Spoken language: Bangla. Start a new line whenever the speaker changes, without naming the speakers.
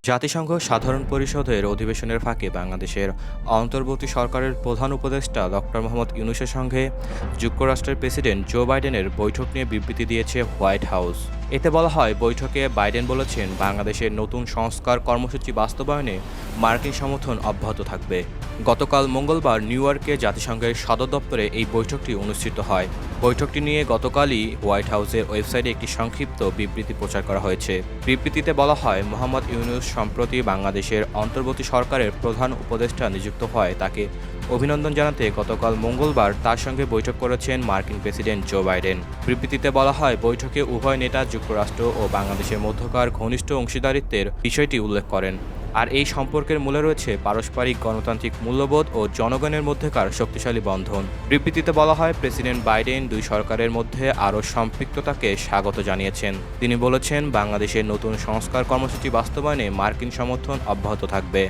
জাতিসংঘ সাধারণ পরিষদের অধিবেশনের ফাঁকে বাংলাদেশের অন্তর্বর্তী সরকারের প্রধান উপদেষ্টা ডক্টর মোহাম্মদ ইউনূসের সঙ্গে যুক্তরাষ্ট্রের প্রেসিডেন্ট জো বাইডেনের বৈঠক নিয়ে বিবৃতি দিয়েছে হোয়াইট হাউস। এতে বলা হয়, বৈঠকে বাইডেন বলেছেন বাংলাদেশের নতুন সংস্কার কর্মসূচি বাস্তবায়নে মার্কিন সমর্থন অব্যাহত থাকবে। গতকাল মঙ্গলবার নিউ ইয়র্কে জাতিসংঘের সদর দপ্তরে এই বৈঠকটি অনুষ্ঠিত হয়। বৈঠকটি নিয়ে গতকালই হোয়াইট হাউসের ওয়েবসাইটে একটি সংক্ষিপ্ত বিবৃতি প্রচার করা হয়েছে। বিবৃতিতে বলা হয়, মোহাম্মদ ইউনূস সম্প্রতি বাংলাদেশের অন্তর্বর্তী সরকারের প্রধান উপদেষ্টা নিযুক্ত হয় তাকে অভিনন্দন জানাতে গতকাল মঙ্গলবার তার সঙ্গে বৈঠক করেছেন মার্কিন প্রেসিডেন্ট জো বাইডেন। বিবৃতিতে বলা হয়, বৈঠকে উভয় নেতা যুক্তরাষ্ট্র ও বাংলাদেশের মধ্যকার ঘনিষ্ঠ অংশীদারিত্বের বিষয়টি উল্লেখ করেন। আর এই সম্পর্কের মূলে রয়েছে পারস্পরিক গণতান্ত্রিক মূল্যবোধ ও জনগণের মধ্যকার শক্তিশালী বন্ধন। বিবৃতিতে বলা হয়, প্রেসিডেন্ট বাইডেন দুই সরকারের মধ্যে আরও সম্পৃক্ততাকে স্বাগত জানিয়েছেন। তিনি বলেছেন, বাংলাদেশের নতুন সংস্কার কর্মসূচি বাস্তবায়নে মার্কিন সমর্থন অব্যাহত থাকবে।